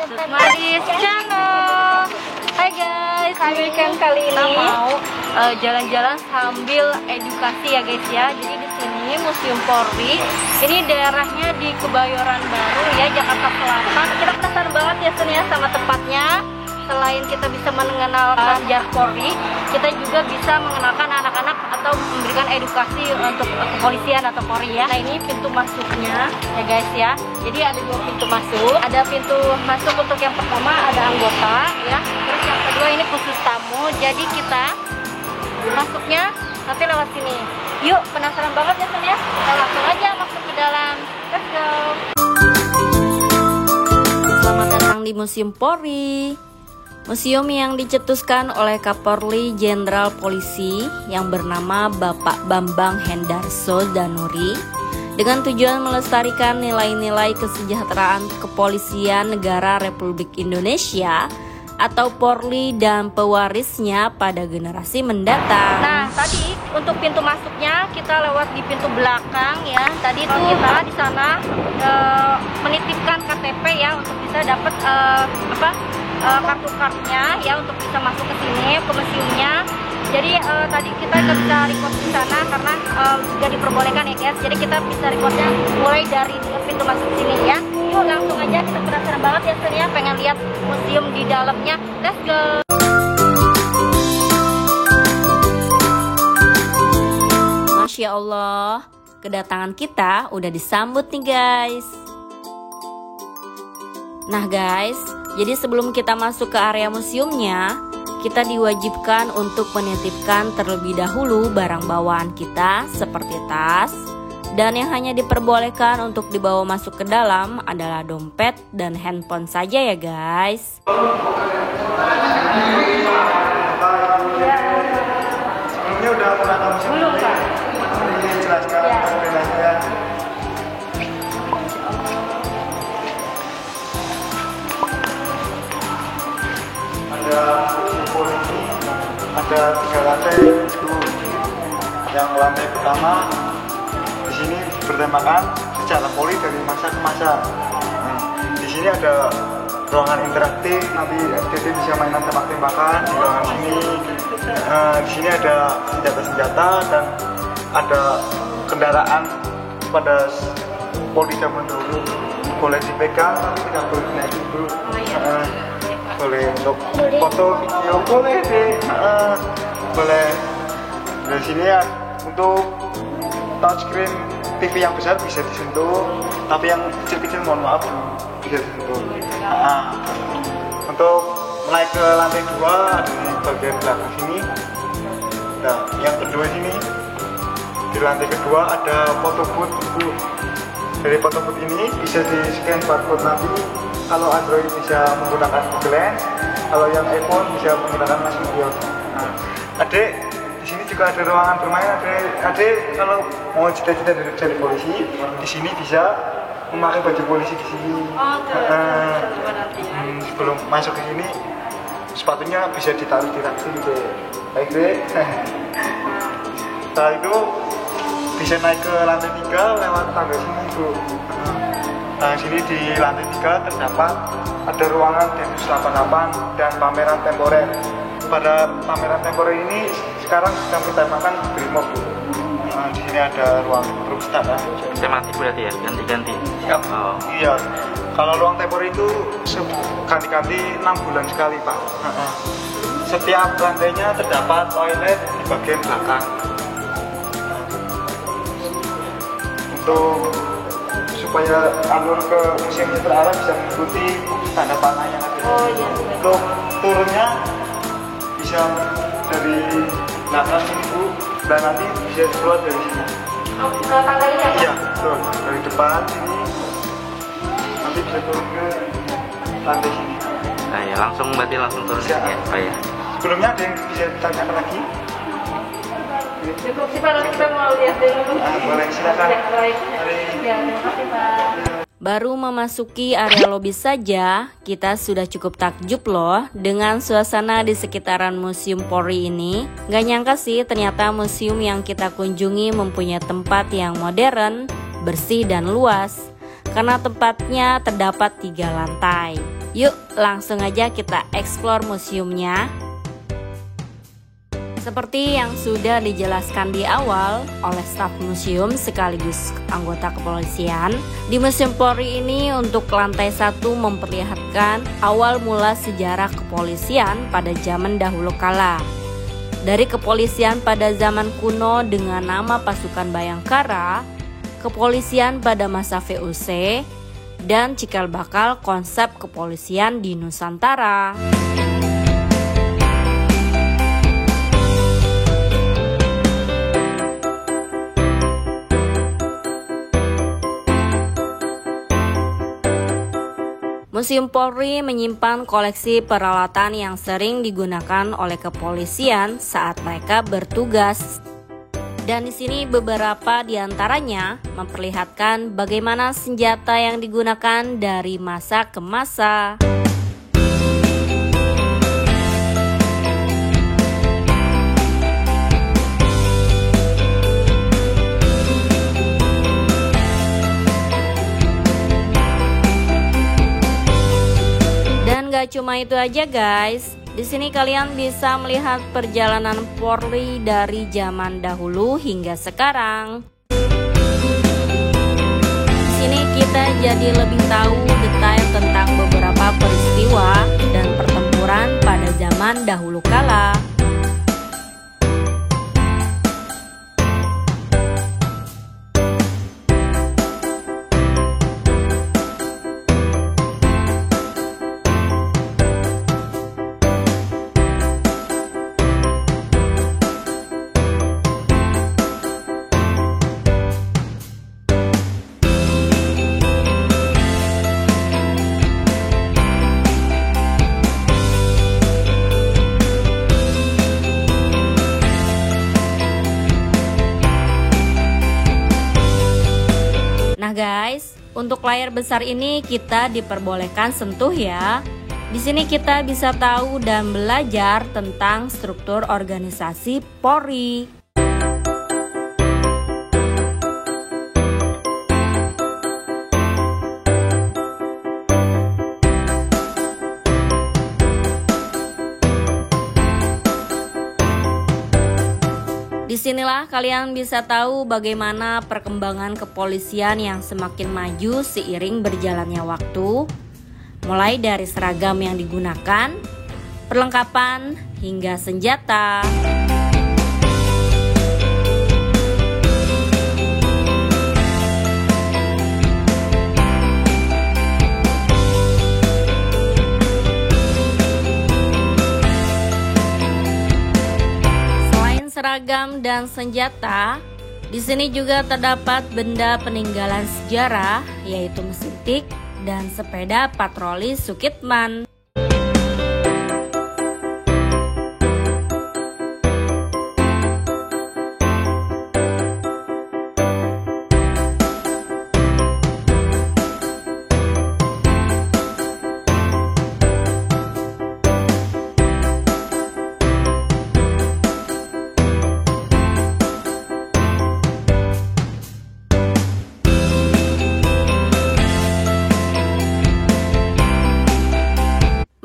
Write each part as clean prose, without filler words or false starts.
Susmadis Channel. Hai guys, di weekend kali ini mau jalan-jalan sambil edukasi ya guys ya. Jadi di sini Museum Polri. Ini daerahnya di Kebayoran Baru ya, Jakarta Selatan. Kita penasaran banget ya Sun ya sama tempatnya. Selain kita bisa mengenal sejarah Polri, kita juga bisa mengenalkan anak-anak atau memberikan edukasi untuk kepolisian atau Polri ya. Nah ini pintu masuknya ya guys ya. Jadi ada dua pintu masuk. Ada pintu masuk untuk yang pertama ada anggota ya. Terus yang kedua ini khusus tamu. Jadi kita masuknya nanti lewat sini. Yuk, penasaran banget ya Sun ya? Kita langsung aja masuk ke dalam. Let's go. Selamat datang di Museum Polri. Museum yang dicetuskan oleh Kapolri Jenderal Polisi yang bernama Bapak Bambang Hendarso Danuri dengan tujuan melestarikan nilai-nilai kesejahteraan kepolisian negara Republik Indonesia atau Polri dan pewarisnya pada generasi mendatang. Nah, tadi untuk pintu masuknya kita lewat di pintu belakang ya. Tadi itu kita di sana menitipkan KTP ya untuk bisa dapat kartu-kartunya ya untuk bisa masuk ke sini ke museumnya. Jadi tadi kita nggak bisa record di sana karena nggak diperbolehkan ya guys. Jadi kita bisa recordnya mulai dari pintu masuk sini ya. Yuk langsung aja, kita penasaran banget ya Sun ya, pengen lihat museum di dalamnya. Let's go. Masya Allah, kedatangan kita udah disambut nih guys. Nah guys, jadi sebelum kita masuk ke area museumnya, kita diwajibkan untuk menitipkan terlebih dahulu barang bawaan kita seperti tas. Dan yang hanya diperbolehkan untuk dibawa masuk ke dalam adalah dompet dan handphone saja ya guys. Sebelumnya udah pernah tahu belum Kak? Ini jelaskan bedanya. Ada Polri, ada 3 lantai itu. Yang lantai pertama di sini bertemakan sejarah Polri dari masa ke masa. Di sini ada ruangan interaktif, nanti FDD bisa mainan tembak-tembakan di ruangan sini. Di sini ada senjata-senjata dan ada kendaraan pada Polri zaman dulu, boleh dipegang tapi tidak boleh dinaikin dulu. Boleh untuk foto video boleh deh, boleh. Di sini ya untuk touchscreen TV yang besar bisa disentuh, tapi yang kecil-kecil mohon maaf bisa disentuh. Untuk naik ke lantai 2 ada di bagian belakang sini. Nah, yang kedua sini di lantai kedua ada foto booth. Dari foto booth ini bisa di scan barcode nanti. Kalau Android bisa menggunakan Google Lens, kalau yang iPhone bisa menggunakan Mas Video. Nah, Adek, di sini juga ada ruangan bermain. Adek kalau mau cita-cita jadi polisi, di sini bisa memakai baju polisi di sini. Sebelum masuk ke sini, sepatunya bisa ditaruh di rak sini deh. Baik deh. Setelah itu bisa naik ke lantai 3 lewat tangga sini Bu. Nah, sini di lantai 3 terdapat ada ruangan Densus 88 dan pameran temporer. Pada pameran temporer ini sekarang sedang kita makan Brimob Bu. Nah, di sini ada ruang perpustakaan. Tematik berarti ya, ganti-ganti. Siap. Oh. Iya. Kalau ruang temporer itu ganti-ganti 6 bulan sekali Pak. Setiap lantainya terdapat toilet di bagian belakang. Untuk supaya alur ke museum terarah bisa mengikuti tanda panah yang ada. Oh iya. Untuk turunnya bisa dari belakang ini Bu, dan nanti bisa keluar dari sini. Oh, ke tangga ini ya? Iya, betul. Dari depan sini nanti bisa turun ke lantai sini. Nah ya, langsung turun ya. Oh ya. Sebelumnya ada yang bisa ditanyakan lagi? Cukup sih Pak, kita mau lihat dulu. Boleh, silakan. Ya, baik. Ya, terima kasih Pak. Baru memasuki area lobi saja, kita sudah cukup takjub loh dengan suasana di sekitaran Museum Polri ini. Gak nyangka sih ternyata museum yang kita kunjungi mempunyai tempat yang modern, bersih dan luas. Karena tempatnya terdapat 3 lantai. Yuk langsung aja kita explore museumnya. Seperti yang sudah dijelaskan di awal oleh staf museum sekaligus anggota kepolisian, di Museum Polri ini untuk lantai 1 memperlihatkan awal mula sejarah kepolisian pada zaman dahulu kala. Dari kepolisian pada zaman kuno dengan nama pasukan Bayangkara, kepolisian pada masa VOC, dan cikal bakal konsep kepolisian di Nusantara. Museum Polri menyimpan koleksi peralatan yang sering digunakan oleh kepolisian saat mereka bertugas. Dan di sini beberapa di antaranya memperlihatkan bagaimana senjata yang digunakan dari masa ke masa. Gak cuma itu aja guys, di sini kalian bisa melihat perjalanan Polri dari zaman dahulu hingga sekarang. Di sini kita jadi lebih tahu detail tentang beberapa peristiwa dan pertempuran pada zaman dahulu kala. Nah guys, untuk layar besar ini kita diperbolehkan sentuh ya. Di sini kita bisa tahu dan belajar tentang struktur organisasi Polri. Disinilah kalian bisa tahu bagaimana perkembangan kepolisian yang semakin maju seiring berjalannya waktu, mulai dari seragam yang digunakan, perlengkapan, hingga senjata. Seragam dan senjata, di sini juga terdapat benda peninggalan sejarah yaitu mesin tik dan sepeda patroli Sukitman.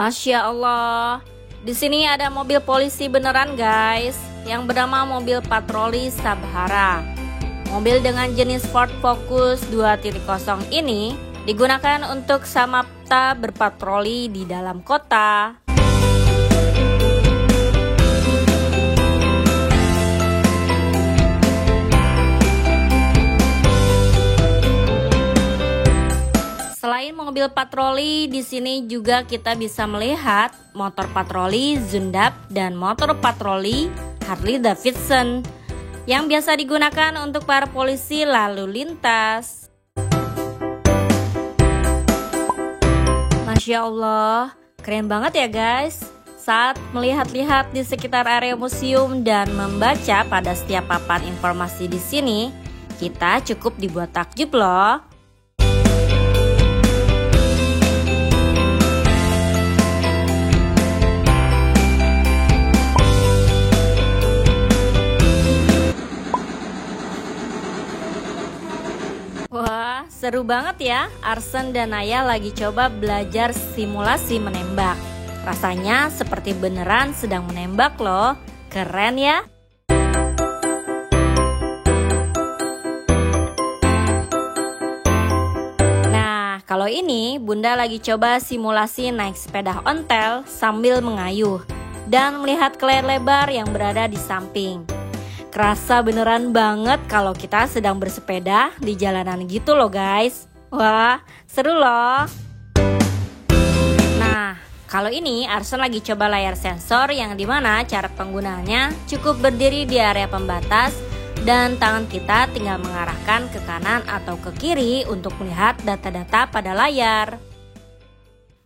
Masya Allah, di sini ada mobil polisi beneran guys, yang bernama mobil patroli Sabhara. Mobil dengan jenis Ford Focus 2.0 ini digunakan untuk samapta berpatroli di dalam kota. Selain mobil patroli, di sini juga kita bisa melihat motor patroli Zundap dan motor patroli Harley Davidson yang biasa digunakan untuk para polisi lalu lintas. Masya Allah, keren banget ya guys. Saat melihat-lihat di sekitar area museum dan membaca pada setiap papan informasi di sini, kita cukup dibuat takjub loh. Wah, seru banget ya, Arsen dan Naya lagi coba belajar simulasi menembak. Rasanya seperti beneran sedang menembak loh, keren ya. Nah, kalau ini Bunda lagi coba simulasi naik sepeda ontel sambil mengayuh dan melihat ke layar lebar yang berada di samping. Kerasa beneran banget kalau kita sedang bersepeda di jalanan gitu loh guys. Wah, seru loh. Nah, kalau ini Arsen lagi coba layar sensor yang dimana cara penggunaannya cukup berdiri di area pembatas dan tangan kita tinggal mengarahkan ke kanan atau ke kiri untuk melihat data-data pada layar.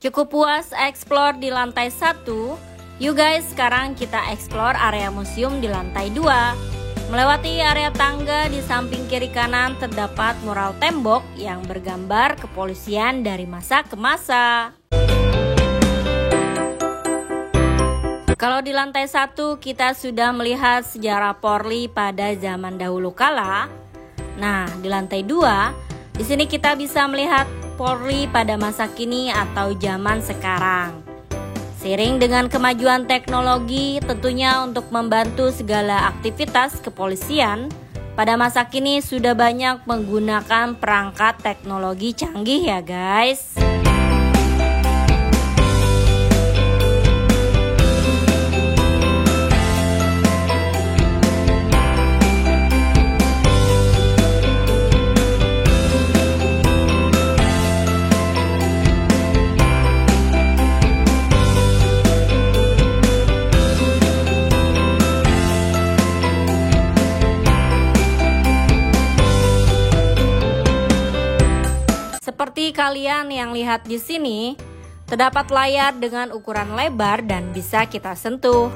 Cukup puas explore di lantai 1. Yuk guys, sekarang kita explore area museum di lantai 2. Melewati area tangga di samping kiri kanan terdapat mural tembok yang bergambar kepolisian dari masa ke masa. Kalau di lantai 1 kita sudah melihat sejarah Polri pada zaman dahulu kala. Nah, di lantai 2, di sini kita bisa melihat Polri pada masa kini atau zaman sekarang. Seiring dengan kemajuan teknologi, tentunya untuk membantu segala aktivitas kepolisian, pada masa kini sudah banyak menggunakan perangkat teknologi canggih ya guys. Seperti kalian yang lihat di sini, terdapat layar dengan ukuran lebar dan bisa kita sentuh.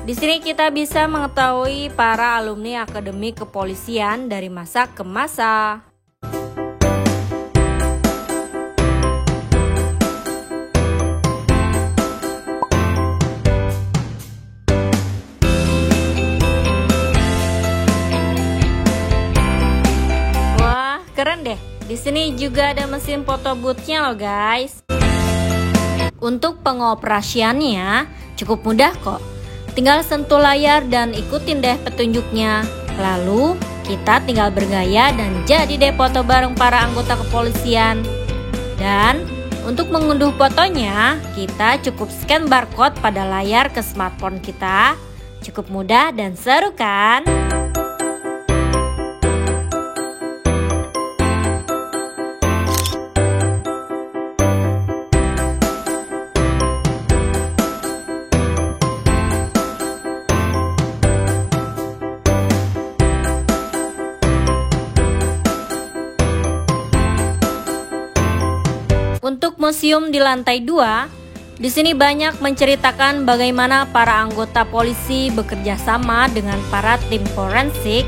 Di sini kita bisa mengetahui para alumni Akademi Kepolisian dari masa ke masa. Wah, keren deh. Di sini juga ada mesin foto booth-nya loh guys. Untuk pengoperasiannya cukup mudah kok. Tinggal sentuh layar dan ikutin deh petunjuknya. Lalu kita tinggal bergaya dan jadi deh foto bareng para anggota kepolisian. Dan untuk mengunduh fotonya, kita cukup scan barcode pada layar ke smartphone kita. Cukup mudah dan seru kan? Untuk museum di lantai 2, di sini banyak menceritakan bagaimana para anggota polisi bekerja sama dengan para tim forensik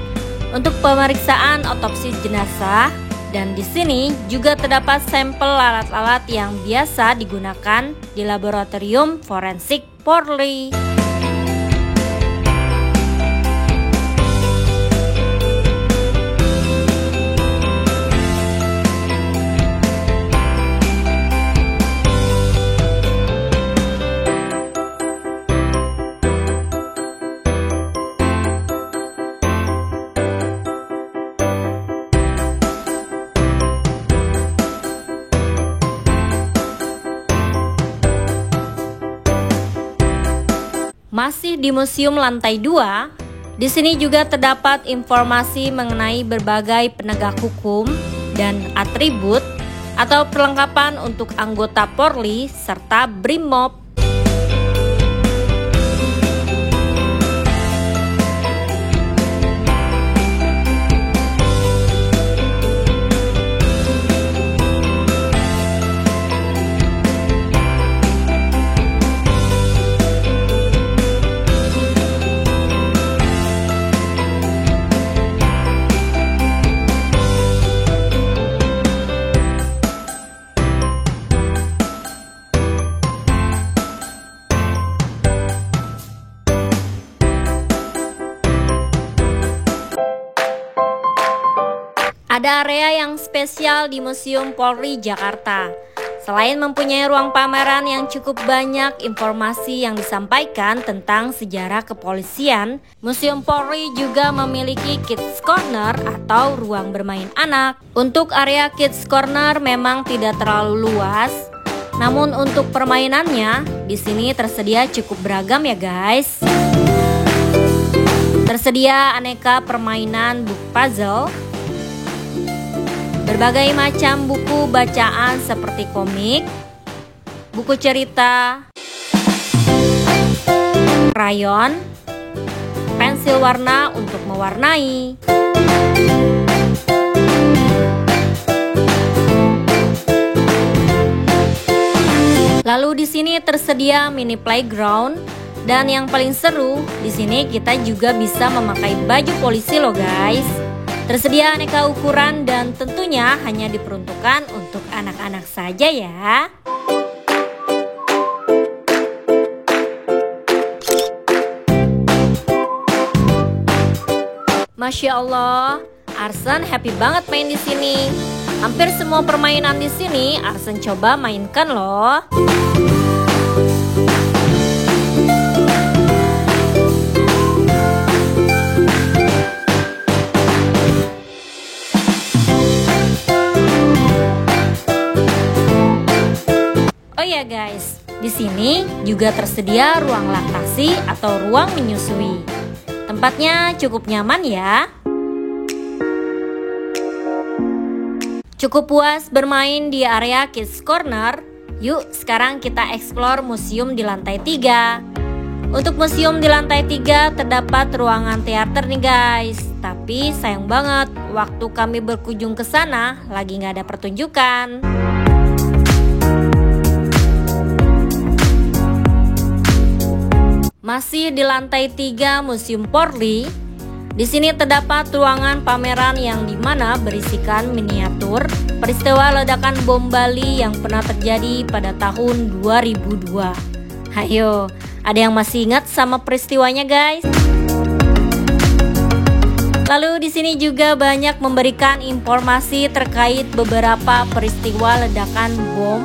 untuk pemeriksaan otopsi jenazah, dan di sini juga terdapat sampel alat-alat yang biasa digunakan di laboratorium forensik Polri. Masih di museum lantai 2, di sini juga terdapat informasi mengenai berbagai penegak hukum dan atribut atau perlengkapan untuk anggota Polri serta Brimob. Ada area yang spesial di Museum Polri Jakarta. Selain mempunyai ruang pameran yang cukup banyak informasi yang disampaikan tentang sejarah kepolisian, Museum Polri juga memiliki Kids Corner atau ruang bermain anak. Untuk area Kids Corner memang tidak terlalu luas, namun untuk permainannya di sini tersedia cukup beragam ya guys. Tersedia aneka permainan buku puzzle, berbagai macam buku bacaan seperti komik, buku cerita, krayon, pensil warna untuk mewarnai, lalu di sini tersedia mini playground, dan yang paling seru di sini kita juga bisa memakai baju polisi loh guys. Tersedia aneka ukuran dan tentunya hanya diperuntukkan untuk anak-anak saja ya. Masya Allah, Arsen happy banget main di sini. Hampir semua permainan di sini Arsen coba mainkan loh. Ya guys, di sini juga tersedia ruang laktasi atau ruang menyusui. Tempatnya cukup nyaman ya. Cukup puas bermain di area Kids Corner. Yuk sekarang kita explore museum di lantai 3. Untuk museum di lantai 3 terdapat ruangan teater nih guys. Tapi sayang banget waktu kami berkunjung ke sana lagi nggak ada pertunjukan. Masih di lantai 3 Museum Polri, di sini terdapat ruangan pameran yang dimana berisikan miniatur peristiwa ledakan bom Bali yang pernah terjadi pada tahun 2002. Ayo, ada yang masih ingat sama peristiwanya guys? Lalu di sini juga banyak memberikan informasi terkait beberapa peristiwa ledakan bom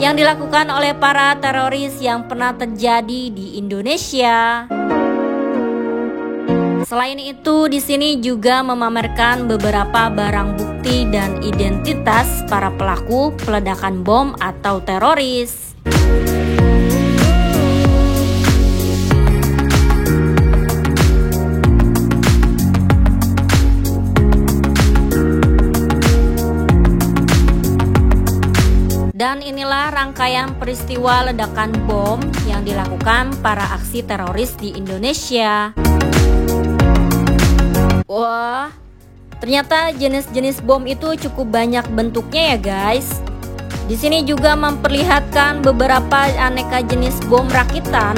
yang dilakukan oleh para teroris yang pernah terjadi di Indonesia. Selain itu, di sini juga memamerkan beberapa barang bukti dan identitas para pelaku peledakan bom atau teroris. Dan inilah rangkaian peristiwa ledakan bom yang dilakukan para aksi teroris di Indonesia. Wah, ternyata jenis-jenis bom itu cukup banyak bentuknya ya guys. Di sini juga memperlihatkan beberapa aneka jenis bom rakitan.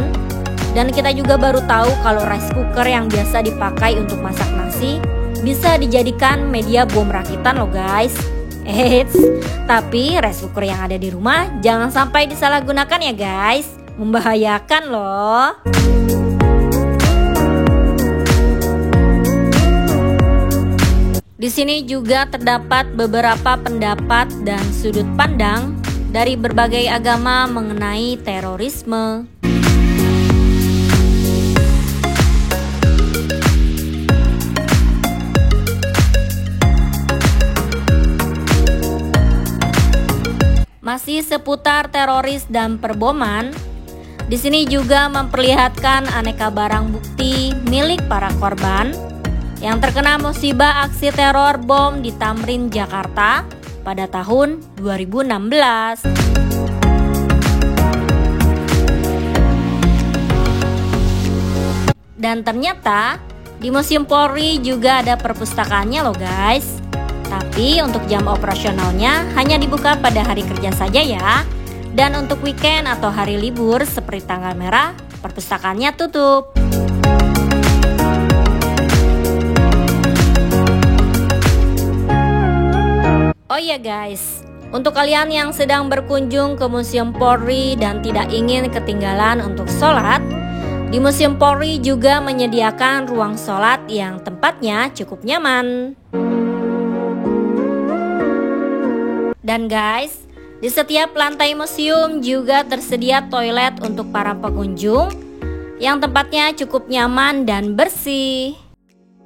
Dan kita juga baru tahu kalau rice cooker yang biasa dipakai untuk masak nasi bisa dijadikan media bom rakitan loh guys. Eits, tapi rice cooker yang ada di rumah jangan sampai disalahgunakan ya guys. Membahayakan loh. Di sini juga terdapat beberapa pendapat dan sudut pandang dari berbagai agama mengenai terorisme. Masih seputar teroris dan perboman, di sini juga memperlihatkan aneka barang bukti milik para korban yang terkena musibah aksi teror bom di Tamrin, Jakarta pada tahun 2016. Dan ternyata di Museum Polri juga ada perpustakaannya loh guys. Tapi untuk jam operasionalnya hanya dibuka pada hari kerja saja ya. Dan untuk weekend atau hari libur seperti tanggal merah, perpustakaannya tutup. Oh iya guys, untuk kalian yang sedang berkunjung ke Museum Polri dan tidak ingin ketinggalan untuk sholat, di Museum Polri juga menyediakan ruang sholat yang tempatnya cukup nyaman. Dan guys, di setiap lantai museum juga tersedia toilet untuk para pengunjung yang tempatnya cukup nyaman dan bersih.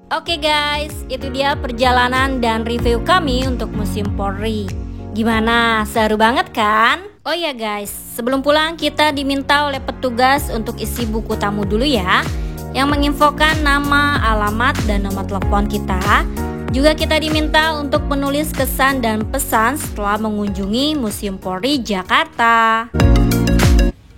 Oke guys, itu dia perjalanan dan review kami untuk Museum Polri. Gimana? Seru banget kan? Oh ya guys, sebelum pulang kita diminta oleh petugas untuk isi buku tamu dulu ya, yang menginfokan nama, alamat, dan nomor telepon kita. Juga kita diminta untuk menulis kesan dan pesan setelah mengunjungi Museum Polri Jakarta.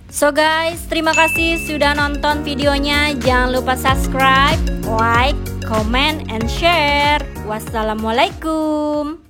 So guys, terima kasih sudah nonton videonya. Jangan lupa subscribe, like, comment, and share. Wassalamualaikum.